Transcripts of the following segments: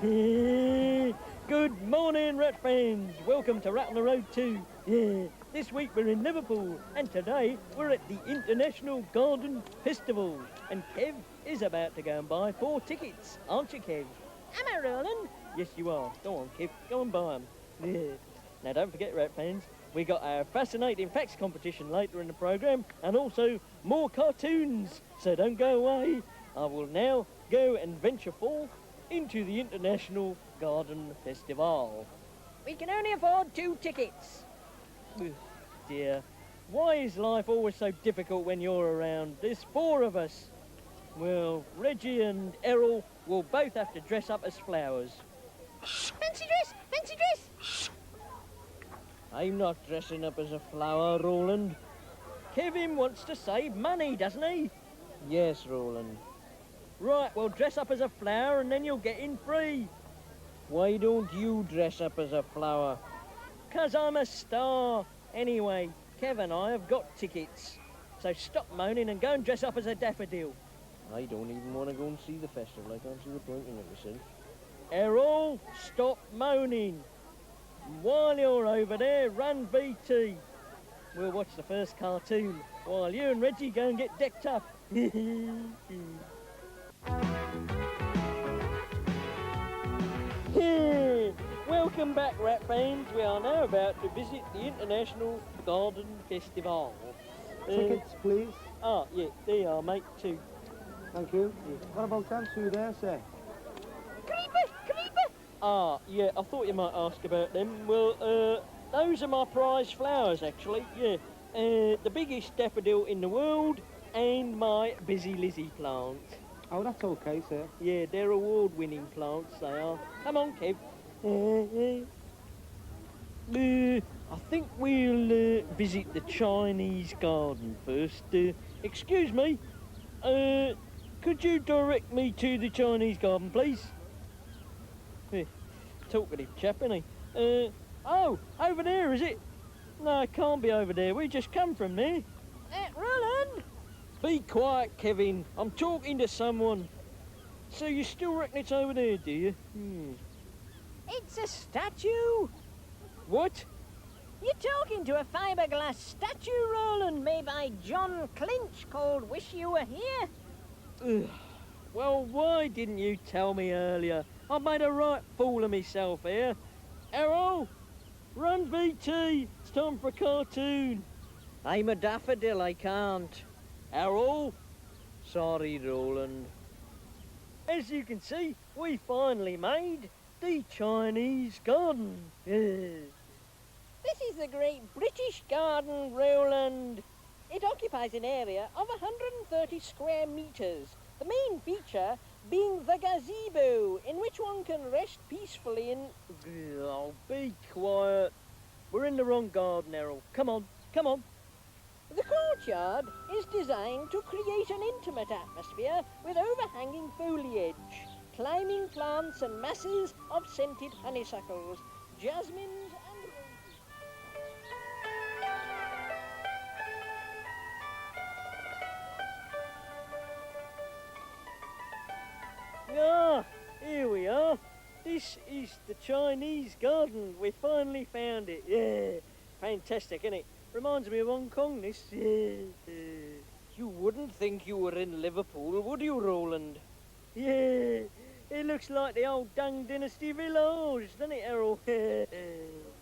Good morning, rat fans. Welcome to Rat on the Road 2. This week we're in Liverpool, and today we're at the International Garden Festival. And Kev is about to go and buy 4 tickets, aren't you, Kev? Am I, Roland? Yes, you are. Go on, Kev. Go and buy them. Now, don't forget, rat fans, we got our fascinating facts competition later in the programme, and also more cartoons. So don't go away. I will now go and venture forth into the International Garden Festival. We can only afford 2 tickets. Ugh, dear, why is life always so difficult when you're around? There's 4 of us. Well, Reggie and Errol will both have to dress up as flowers. Fancy dress! Fancy dress! I'm not dressing up as a flower, Roland. Kevin wants to save money, doesn't he? Yes, Roland. Right, well, dress up as a flower and then you'll get in free. Why don't you dress up as a flower? 'Cause I'm a star. Anyway, Kev and I have got tickets. So stop moaning and go and dress up as a daffodil. I don't even want to go and see the festival. I can't see the point in it myself. Errol, stop moaning. While you're over there, run VT. We'll watch the first cartoon while you and Reggie go and get decked up. Welcome back, rat fans. We are now about to visit the International Garden Festival. Tickets, please. Yeah, there you are, mate, 2. Thank you. What about them 2 there, sir? Creeper! Creeper! Yeah, I thought you might ask about them. Well, those are my prize flowers, actually, yeah. The biggest daffodil in the world and my busy Lizzie plant. Oh, that's okay, sir. Yeah, they're award-winning plants, they are. Come on, Kev. I think we'll visit the Chinese garden first. Excuse me, could you direct me to the Chinese garden, please? Talkative chap, isn't he? Oh, over there, is it? No, it can't be over there. We just come from there. Roland! Be quiet, Kevin. I'm talking to someone. So you still reckon it's over there, do you? It's a statue. What? You're talking to a fiberglass statue, Roland, made by John Clinch, called Wish You Were Here. Ugh. Well, why didn't you tell me earlier? I made a right fool of myself here. Errol, run VT. It's time for a cartoon. I'm a daffodil, I can't. Errol? Sorry, Roland. As you can see, we finally made the Chinese garden. This is the Great British Garden, Roland. It occupies an area of 130 square metres. The main feature being the gazebo, in which one can rest peacefully in... Oh, be quiet. We're in the wrong garden, Errol. Come on, come on. The courtyard is designed to create an intimate atmosphere with overhanging foliage, climbing plants and masses of scented honeysuckles, jasmines and roses. Ah, here we are. This is the Chinese garden. We finally found it. Yeah, fantastic, isn't it? Reminds me of Hong Kong, this. You wouldn't think you were in Liverpool, would you, Roland? Yeah, it looks like the old Tang Dynasty village, doesn't it, Errol?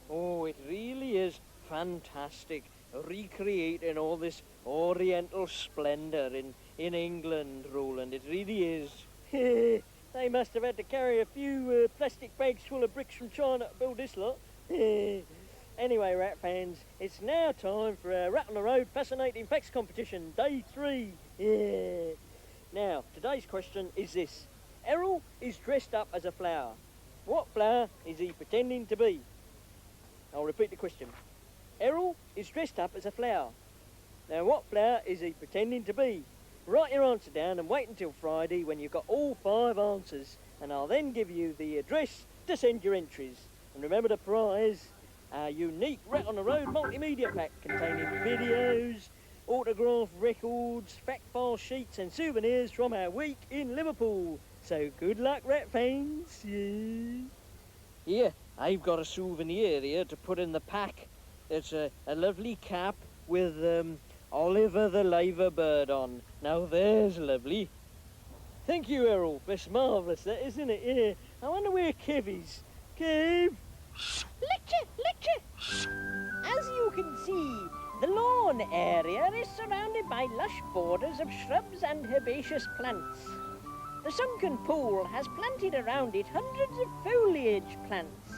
Oh, it really is fantastic, recreating all this oriental splendour in England, Roland. It really is. They must have had to carry a few plastic bags full of bricks from China to build this lot. Anyway, rat fans, it's now time for our Rat on the Road Fascinating Facts Competition, Day 3. Now, today's question is this. Errol is dressed up as a flower. What flower is he pretending to be? I'll repeat the question. Errol is dressed up as a flower. Now, what flower is he pretending to be? Write your answer down and wait until Friday when you've got all 5 answers, and I'll then give you the address to send your entries. And remember the prize, our unique Rat on the Road multimedia pack containing videos, autograph records, fact file sheets and souvenirs from our week in Liverpool. So good luck, rat fans. Yeah. Here, I've got a souvenir here to put in the pack. It's a lovely cap with Oliver the Liver Bird on. Now there's lovely. Thank you, Errol. That's marvellous, that, isn't it? Yeah. I wonder where Kev is. Kev? Lecture! As you can see, the lawn area is surrounded by lush borders of shrubs and herbaceous plants. The sunken pool has planted around it hundreds of foliage plants,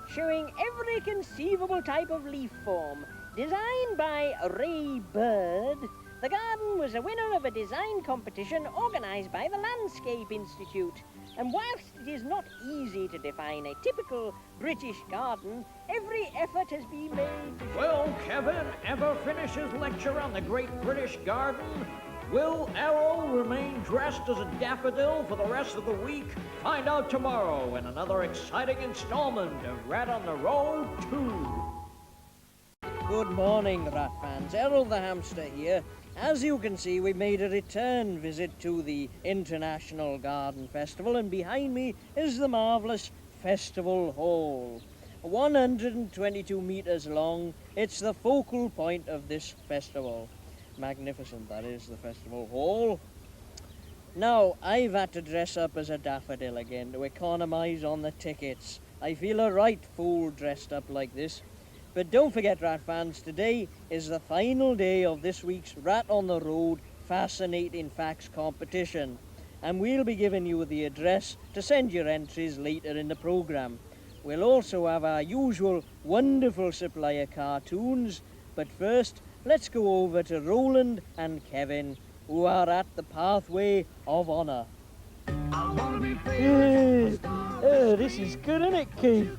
showing every conceivable type of leaf form. Designed by Ray Bird, the garden was a winner of a design competition organised by the Landscape Institute. And whilst it is not easy to define a typical British garden, every effort has been made to... Will Kevin ever finish his lecture on the Great British Garden? Will Errol remain dressed as a daffodil for the rest of the week? Find out tomorrow in another exciting installment of Rat on the Road 2. Good morning, rat fans. Errol the hamster here. As you can see, we made a return visit to the International Garden Festival, and behind me is the marvellous Festival Hall. 122 metres long, it's the focal point of this festival. Magnificent, that is, the Festival Hall. Now, I've had to dress up as a daffodil again to economise on the tickets. I feel a right fool dressed up like this. But don't forget, rat fans, today is the final day of this week's Rat on the Road Fascinating Facts competition. And we'll be giving you the address to send your entries later in the programme. We'll also have our usual wonderful supply of cartoons. But first, let's go over to Roland and Kevin, who are at the Pathway of Honour. This is good, isn't it, Kev?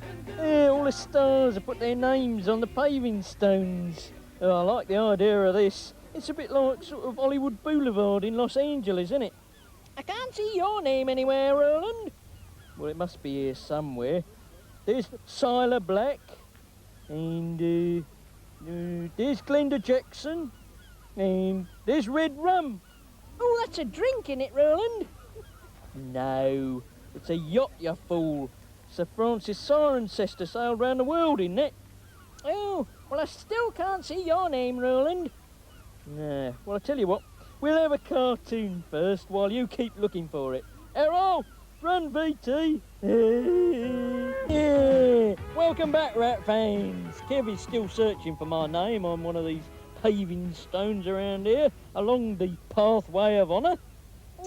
All the stars have put their names on the paving stones. I like the idea of this. It's a bit like sort of Hollywood Boulevard in Los Angeles, isn't it? I can't see your name anywhere, Roland. Well, it must be here somewhere. There's Siler Black, and there's Glenda Jackson, and there's Red Rum. Oh, that's a drink in it, Roland. No, it's a yacht, you fool. Sir Francis Cirencester sailed round the world in it. Oh, well, I still can't see your name, Roland. Nah, well, I tell you what, we'll have a cartoon first while you keep looking for it. Errol, run, VT. Yeah. Welcome back, rat fans. Kev is still searching for my name on one of these paving stones around here along the Pathway of Honour.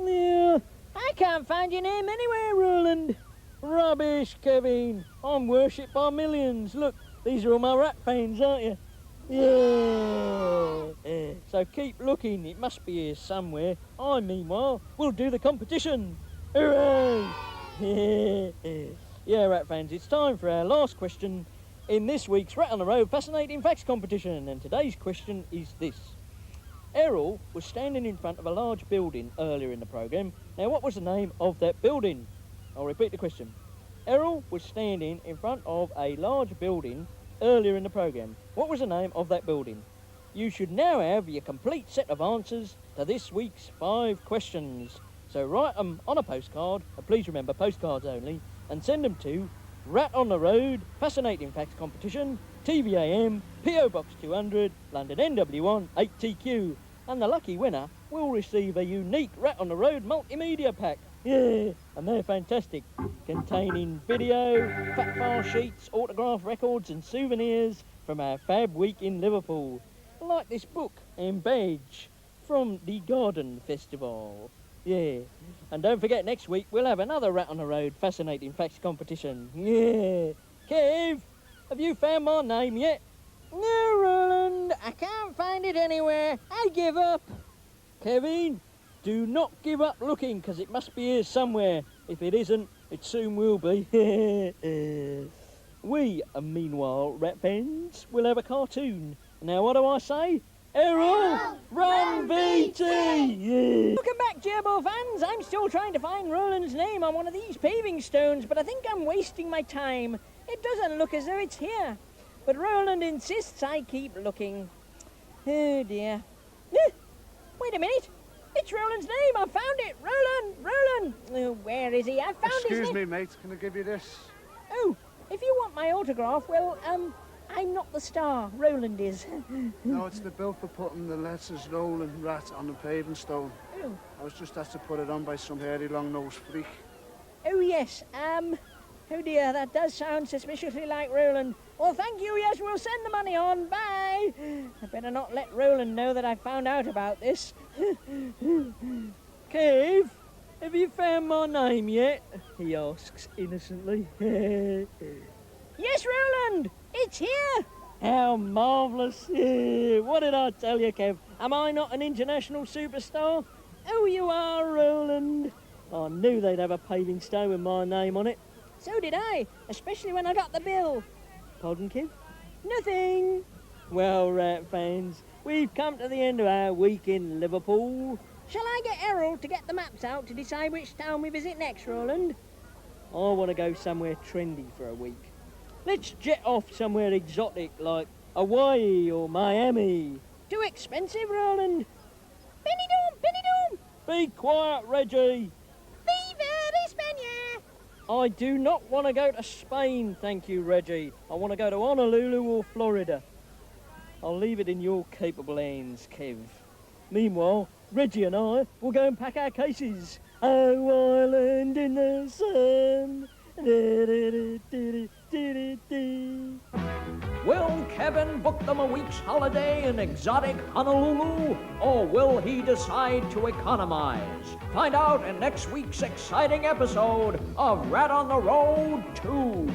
Yeah, I can't find your name anywhere, Roland. rubbish, Kevin. I'm worshipped by millions. Look, these are all my rat fans, aren't you? Yeah. So keep looking. It must be here somewhere. I, meanwhile, will do the competition. Hooray! Yeah, rat fans, it's time for our last question in this week's Rat on the Road Fascinating Facts competition. And today's question is this. Errol was standing in front of a large building earlier in the programme. Now, what was the name of that building? I'll repeat the question. Errol was standing in front of a large building earlier in the programme. What was the name of that building? You should now have your complete set of answers to this week's 5 questions. So write them on a postcard, and please remember postcards only, and send them to Rat on the Road Fascinating Facts Competition, TVAM, PO Box 200, London NW1 8TQ. And the lucky winner will receive a unique Rat on the Road multimedia pack. Yeah, and they're fantastic, containing video, fact file sheets, autograph records and souvenirs from our Fab Week in Liverpool, like this book and badge from the Garden Festival. Yeah, and don't forget, next week we'll have another Rat on the Road Fascinating Facts competition. Yeah. Kev, have you found my name yet? No, Roland, I can't find it anywhere. I give up. Kevin, do not give up looking, because it must be here somewhere. If it isn't, it soon will be. We, meanwhile, rat fans, will have a cartoon. Now, what do I say? Errol, run, VT! Yeah. Welcome back, Gerbo fans. I'm still trying to find Roland's name on one of these paving stones, but I think I'm wasting my time. It doesn't look as though it's here. But Roland insists I keep looking. Oh, dear. Wait a minute. It's Roland's name. I found it. Roland! Oh, where Lizzie. I found his Excuse name. me, mate. Can I give you this? Oh, if you want my autograph, well, I'm not the star. Roland is. No, it's the bill for putting the letters Roland Rat on the paving stone. Oh. I was just asked to put it on by some hairy long-nosed freak. Oh, yes. Oh dear, that does sound suspiciously like Roland. Well, thank you, yes, we'll send the money on. Bye. I better not let Roland know that I found out about this. Kev, have you found my name yet? He asks innocently. Yes, Roland, it's here. How marvellous. What did I tell you, Kev? Am I not an international superstar? Oh, you are, Roland. I knew they'd have a paving stone with my name on it. So did I, especially when I got the bill. Pardon, Kev? Nothing. Well, Rat fans, we've come to the end of our week in Liverpool. Shall I get Errol to get the maps out to decide which town we visit next, Roland? I want to go somewhere trendy for a week. Let's jet off somewhere exotic like Hawaii or Miami. Too expensive, Roland. Penny Dome. Be quiet, Reggie. Viva España. I do not want to go to Spain, thank you, Reggie. I want to go to Honolulu or Florida. I'll leave it in your capable hands, Kev. Meanwhile, Reggie and I will go and pack our cases. Oh, island in the sun. Will Kevin book them a week's holiday in exotic Honolulu, or will he decide to economize? Find out in next week's exciting episode of Rat on the Road 2.